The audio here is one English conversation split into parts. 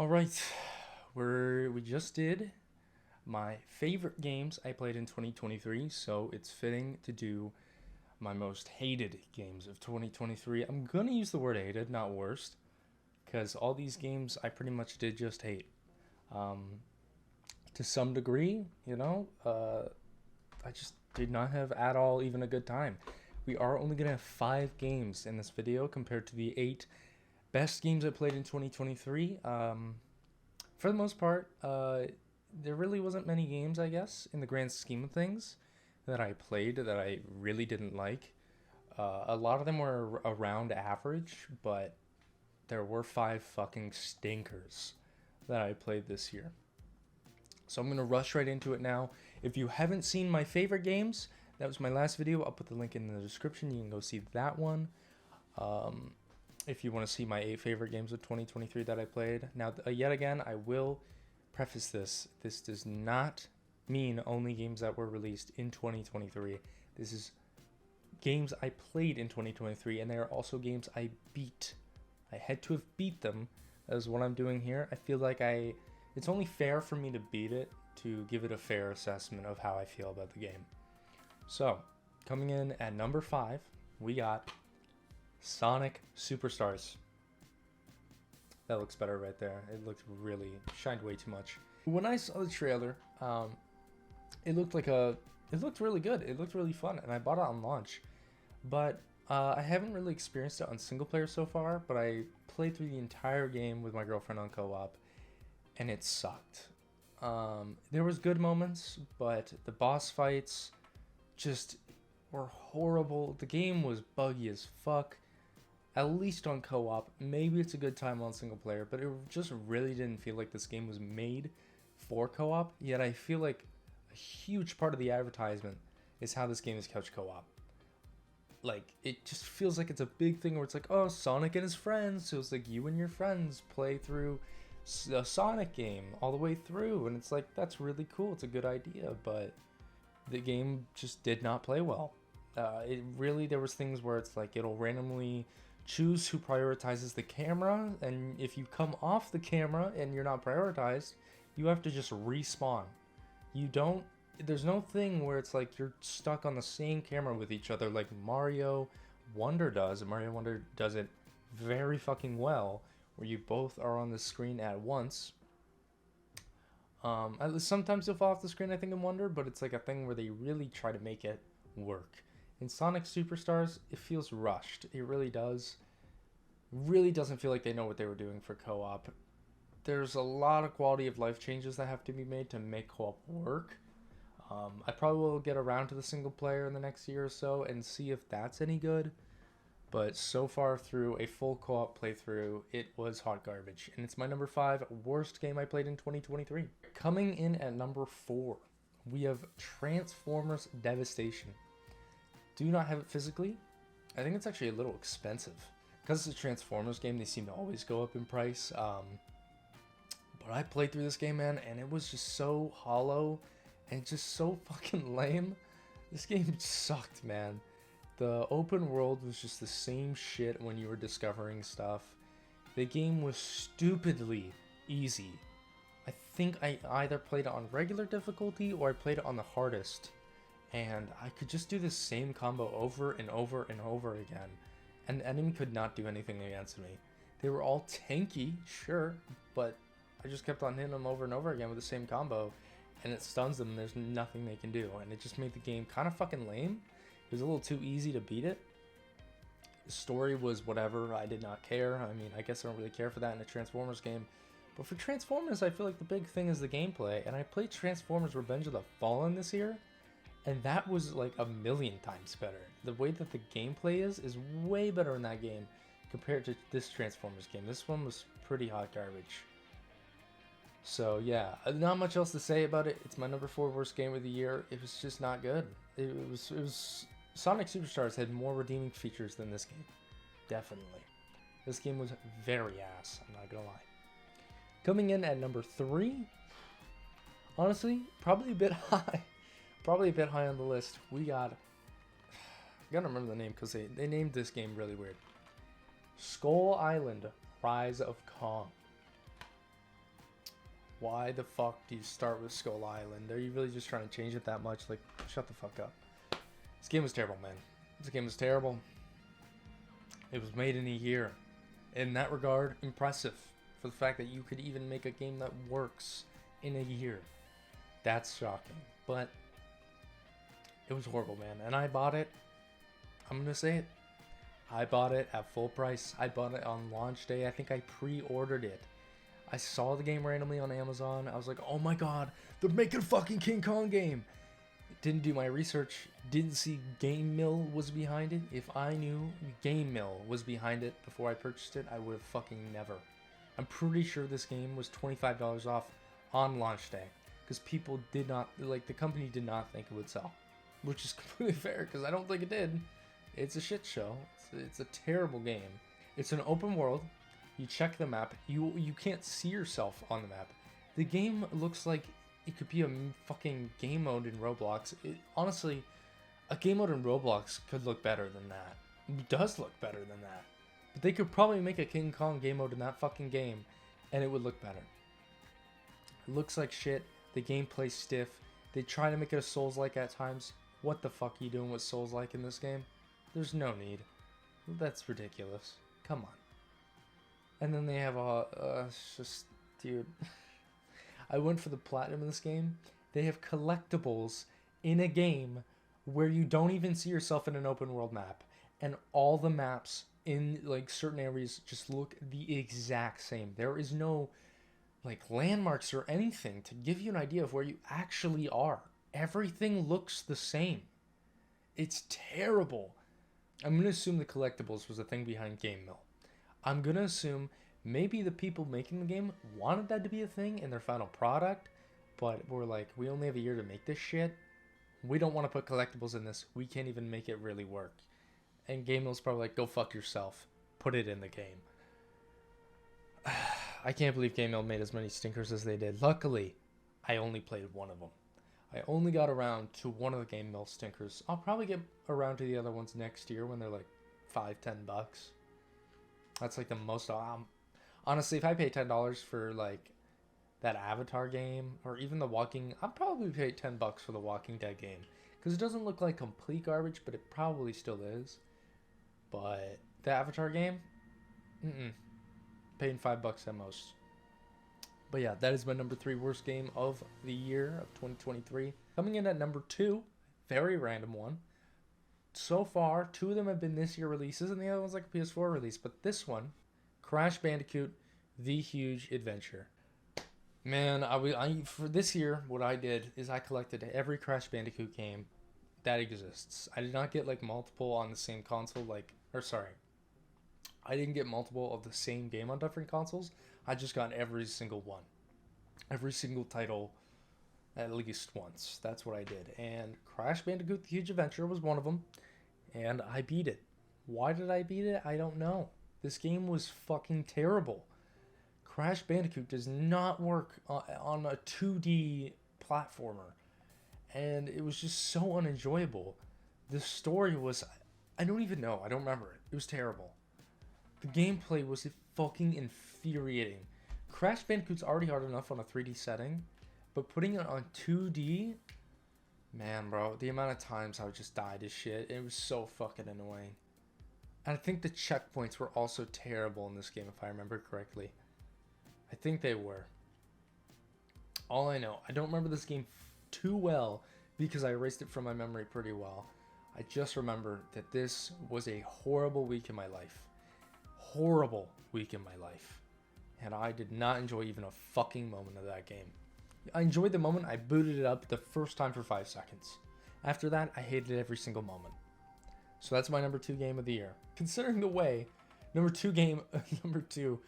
All right, we just did my favorite games I played in 2023, so it's fitting to do my most hated games of 2023. I'm gonna use the word hated, not worst, because all these games I pretty much did just hate. Um, to some degree, I just did not have at all even a good time. We are only gonna have 5 games in this video compared to the 8 best games I played in 2023. For the most part, there really wasn't many games, I guess, in the grand scheme of things that I played that I really didn't like. A lot of them were around average, but there were 5 fucking stinkers that I played this year. So I'm going to rush right into it now. If you haven't seen my favorite games, that was my last video. I'll put the link in the description. You can go see that one. Um, if you want to see my 8 favorite games of 2023 that I played. Now, yet again, I will preface this. This does not mean only games that were released in 2023. This is games I played in 2023, and they are also games I beat. I had to have beat them. That is what I'm doing here. I feel like it's only fair for me to beat it to give it a fair assessment of how I feel about the game. So, coming in at number 5, we got Sonic Superstars. That looks better right there. It looked really shined way too much. When I saw the trailer, it looked really good. It looked really fun, and I bought it on launch. But I haven't really experienced it on single player so far. But I played through the entire game with my girlfriend on co-op, and it sucked. There was good moments, but the boss fights just were horrible. The game was buggy as fuck. At least on co-op. Maybe it's a good time on single player, but it just really didn't feel like this game was made for co-op. Yet I feel like a huge part of the advertisement is how this game is couch co-op. Like, it just feels like it's a big thing where it's like, oh, Sonic and his friends. So it's like you and your friends play through a Sonic game all the way through. And it's like, that's really cool. It's a good idea. But the game just did not play well. There was things where it's like it'll randomly choose who prioritizes the camera, and if you come off the camera and you're not prioritized, you have to just respawn. There's no thing where it's like you're stuck on the same camera with each other like Mario Wonder does, and Mario Wonder does it very fucking well, where you both are on the screen at once. Sometimes you'll fall off the screen, I think, in Wonder, but it's like a thing where they really try to make it work. In Sonic Superstars, it feels rushed. It really does. Really doesn't feel like they know what they were doing for co-op. There's a lot of quality of life changes that have to be made to make co-op work. I probably will get around to the single player in the next year or so and see if that's any good. But so far through a full co-op playthrough, it was hot garbage. And it's my number 5 worst game I played in 2023. Coming in at number 4, we have Transformers Devastation. Do not have it physically. I think it's actually a little expensive. Because it's a Transformers game, they seem to always go up in price. But I played through this game, man, and it was just so hollow and just so fucking lame. This game sucked, man. The open world was just the same shit when you were discovering stuff. The game was stupidly easy. I think I either played it on regular difficulty or I played it on the hardest. And I could just do the same combo over and over and over again. And the enemy could not do anything against me. They were all tanky, sure, but I just kept on hitting them over and over again with the same combo. And it stuns them and there's nothing they can do. And it just made the game kind of fucking lame. It was a little too easy to beat it. The story was whatever, I did not care. I mean, I guess I don't really care for that in a Transformers game. But for Transformers, I feel like the big thing is the gameplay. And I played Transformers Revenge of the Fallen this year. And that was like a million times better. The way that the gameplay is way better in that game compared to this Transformers game. This one was pretty hot garbage. So yeah, not much else to say about it. It's my number 4 worst game of the year. It was just not good. It was Sonic Superstars had more redeeming features than this game. Definitely. This game was very ass, I'm not gonna lie. Coming in at number 3, honestly, probably a bit high. Probably a bit high on the list. We got, I gotta remember the name because they named this game really weird. Skull Island, Rise of Kong. Why the fuck do you start with Skull Island? Are you really just trying to change it that much? Like, shut the fuck up. This game was terrible, man. This game was terrible. It was made in a year. In that regard, impressive. For the fact that you could even make a game that works in a year. That's shocking. But it was horrible, man. And I bought it. I'm going to say it. I bought it at full price. I bought it on launch day. I think I pre-ordered it. I saw the game randomly on Amazon. I was like, oh my god, they're making a fucking King Kong game. Didn't do my research. Didn't see Game Mill was behind it. If I knew Game Mill was behind it before I purchased it, I would have fucking never. I'm pretty sure this game was $25 off on launch day. Because people did not, like, the company did not think it would sell. Which is completely fair, because I don't think it did. It's a shit show. It's a terrible game. It's an open world. You check the map. You can't see yourself on the map. The game looks like it could be a fucking game mode in Roblox. Honestly, a game mode in Roblox could look better than that. It does look better than that. But they could probably make a King Kong game mode in that fucking game, and it would look better. It looks like shit. The gameplay's stiff. They try to make it a Souls-like at times. What the fuck are you doing with Souls-like in this game? There's no need. That's ridiculous. Come on. And then they have it's just, dude. I went for the platinum in this game. They have collectibles in a game where you don't even see yourself in an open world map. And all the maps in like certain areas just look the exact same. There is no like landmarks or anything to give you an idea of where you actually are. Everything looks the same. It's terrible. I'm going to assume the collectibles was a thing behind Game Mill. I'm going to assume maybe the people making the game wanted that to be a thing in their final product, but we're like, we only have a year to make this shit. We don't want to put collectibles in this. We can't even make it really work. And Game Mill's probably like, go fuck yourself. Put it in the game. I can't believe Game Mill made as many stinkers as they did. Luckily, I only played one of them. I only got around to one of the Game Mill stinkers. I'll probably get around to the other ones next year when they're like $5-10. That's like the most. Honestly, if I pay $10 for like that Avatar game or even the Walking, I'll probably pay $10 for the Walking Dead game because it doesn't look like complete garbage, but it probably still is. But the Avatar game, paying $5 at most. But yeah, that is my number 3 worst game of the year of 2023. Coming in at number 2, very random one. So far, 2 of them have been this year releases, and the other one's like a PS4 release. But this one, Crash Bandicoot: The Huge Adventure. Man, for this year, what I did is I collected every Crash Bandicoot game that exists. I did not get like multiple on the same console, I didn't get multiple of the same game on different consoles. I just got every single one. Every single title at least once. That's what I did. And Crash Bandicoot: The Huge Adventure was one of them. And I beat it. Why did I beat it? I don't know. This game was fucking terrible. Crash Bandicoot does not work on a 2D platformer. And it was just so unenjoyable. The story was... I don't even know. I don't remember it. It was terrible. The gameplay was fucking infuriating. Crash Bandicoot's already hard enough on a 3D setting, but putting it on 2D, man, bro, the amount of times I would just die to shit, it was so fucking annoying. And I think the checkpoints were also terrible in this game, if I remember correctly. I think they were. All I know, I don't remember this game too well because I erased it from my memory pretty well. I just remember that this was a horrible week in my life. Horrible week in my life. And I did not enjoy even a fucking moment of that game. I enjoyed the moment I booted it up the first time for 5 seconds. After that, I hated every single moment. So that's my number 2 game of the year. Considering the way, number 2 of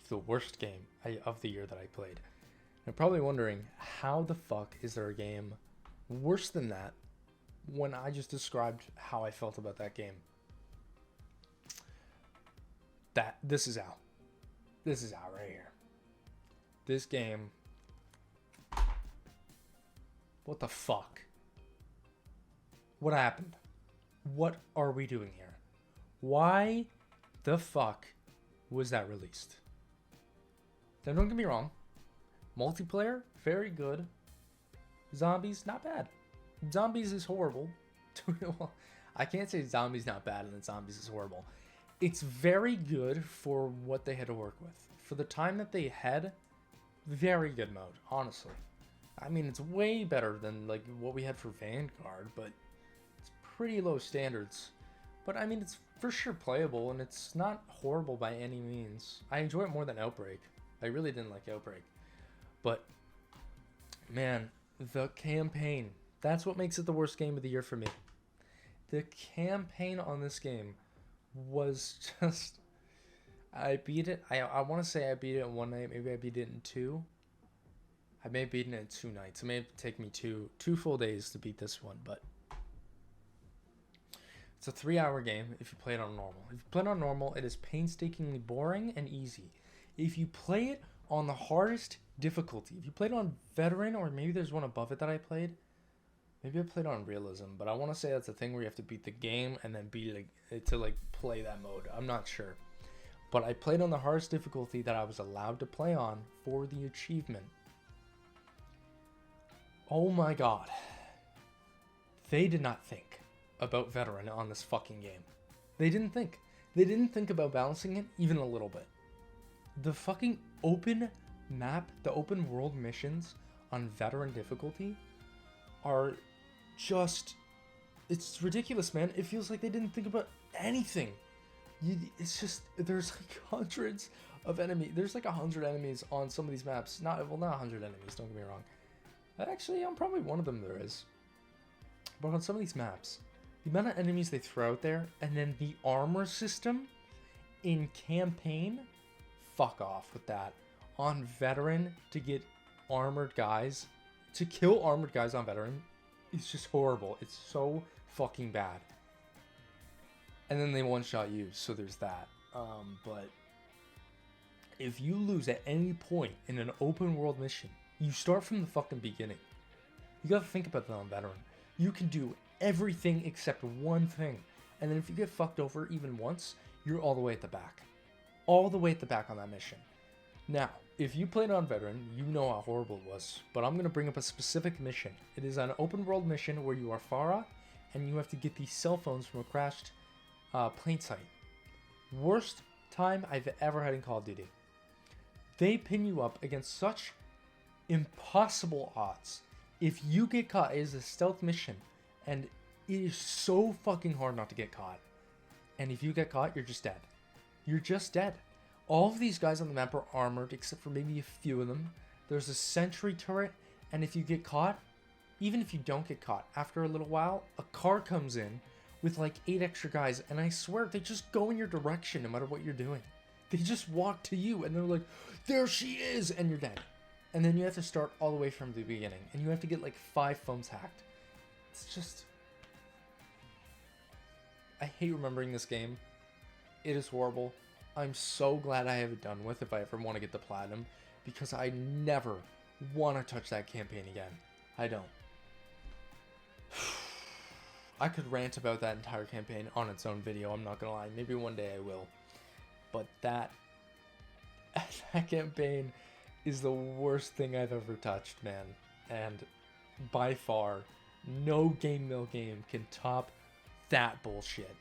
the worst game of the year that I played. You're probably wondering, how the fuck is there a game worse than that when I just described how I felt about that game? This is out. This is out right here. This game. What the fuck? What happened? What are we doing here? Why the fuck was that released? Now don't get me wrong. Multiplayer, very good. Zombies, not bad. Zombies is horrible. Well, I can't say zombies not bad and then zombies is horrible. It's very good for what they had to work with. For the time that they had, very good mode, honestly. I mean, it's way better than like what we had for Vanguard, but it's pretty low standards. But I mean, it's for sure playable, and it's not horrible by any means. I enjoy it more than Outbreak. I really didn't like Outbreak. But, man, the campaign. That's what makes it the worst game of the year for me. The campaign on this game was just... I beat it. I want to say I beat it in one night. Maybe I beat it in two. I may have beaten it in 2 nights. It may take me two full days to beat this one, but... It's a 3-hour game if you play it on normal. If you play it on normal, it is painstakingly boring and easy. If you play it on the hardest difficulty, if you played it on veteran, or maybe there's one above it that I played. Maybe I played on realism, but I want to say that's a thing where you have to beat the game and then beat it to play that mode. I'm not sure. But I played on the hardest difficulty that I was allowed to play on for the achievement. Oh my god. They did not think about veteran on this fucking game. They didn't think. They didn't think about balancing it even a little bit. The fucking open map, the open world missions on veteran difficulty are just... It's ridiculous, man. It feels like they didn't think about anything. It's just... There's like hundreds of enemies. There's like 100 enemies on some of these maps. Not 100 enemies, don't get me wrong. Actually, I'm probably one of them there is. But on some of these maps, the amount of enemies they throw out there, and then the armor system in campaign, fuck off with that. On veteran, to get armored guys, to kill armored guys on veteran, it's just horrible. It's so fucking bad. And then they one-shot you, so there's that. But if you lose at any point in an open world mission, you start from the fucking beginning. You gotta think about that on veteran. You can do everything except one thing. And then if you get fucked over even once, you're all the way at the back. All the way at the back on that mission. Now, if you played on veteran, you know how horrible it was. But I'm going to bring up a specific mission. It is an open world mission where you are Farah, and you have to get these cell phones from a crashed plane site. Worst time I've ever had in Call of Duty. They pin you up against such impossible odds. If you get caught, it is a stealth mission. And it is so fucking hard not to get caught. And if you get caught, you're just dead. You're just dead. All of these guys on the map are armored, except for maybe a few of them. There's a sentry turret, and if you get caught, even if you don't get caught, after a little while, a car comes in with like 8 extra guys, and I swear, they just go in your direction no matter what you're doing. They just walk to you, and they're like, there she is, and you're dead. And then you have to start all the way from the beginning, and you have to get like 5 phones hacked. It's just... I hate remembering this game. It is horrible. I'm so glad I have it done with if I ever want to get the platinum, because I never want to touch that campaign again. I don't. I could rant about that entire campaign on its own video, I'm not gonna lie. Maybe one day I will. But that campaign is the worst thing I've ever touched, man. And by far, no game mill game can top that bullshit.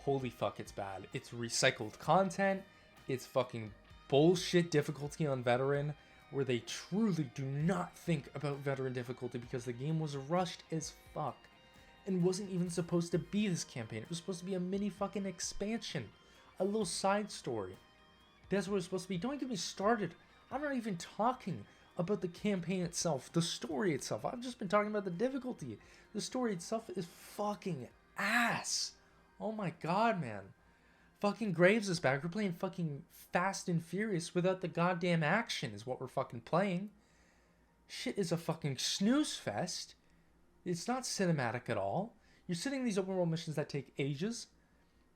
Holy fuck, it's bad. It's recycled content. It's fucking bullshit difficulty on veteran, where they truly do not think about veteran difficulty because the game was rushed as fuck and wasn't even supposed to be this campaign. It was supposed to be a mini fucking expansion, a little side story. That's what it's supposed to be. Don't get me started. I'm not even talking about the campaign itself, the story itself. I've just been talking about the difficulty. The story itself is fucking ass. Oh my god, man. Fucking Graves is back. We're playing fucking Fast and Furious without the goddamn action is what we're fucking playing. Shit is a fucking snooze fest. It's not cinematic at all. You're sitting in these open world missions that take ages.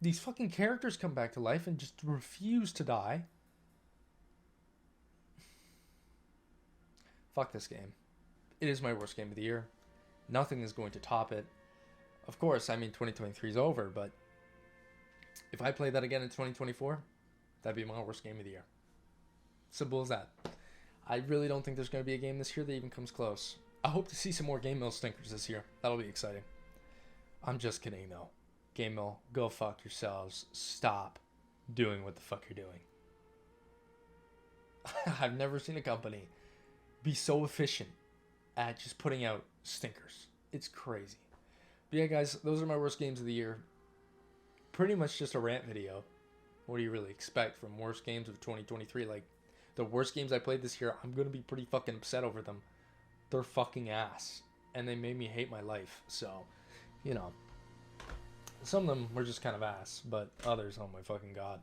These fucking characters come back to life and just refuse to die. Fuck this game. It is my worst game of the year. Nothing is going to top it. Of course, I mean 2023 is over, but if I play that again in 2024, that'd be my worst game of the year. Simple as that. I really don't think there's going to be a game this year that even comes close. I hope to see some more Game Mill stinkers this year. That'll be exciting. I'm just kidding, though. Game Mill, go fuck yourselves. Stop doing what the fuck you're doing. I've never seen a company be so efficient at just putting out stinkers. It's crazy. But yeah, guys, those are my worst games of the year. Pretty much just a rant video. What do you really expect from worst games of 2023? Like, the worst games I played this year, I'm going to be pretty fucking upset over them. They're fucking ass. And they made me hate my life. So, you know. Some of them were just kind of ass. But others, oh my fucking god.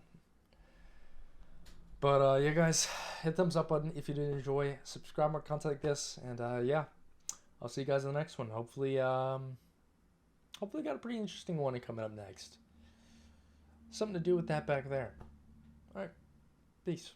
But, yeah, guys. Hit thumbs up button if you did enjoy. Subscribe more content like this. And, yeah. I'll see you guys in the next one. Hopefully got a pretty interesting one coming up next. Something to do with that back there. Alright. Peace.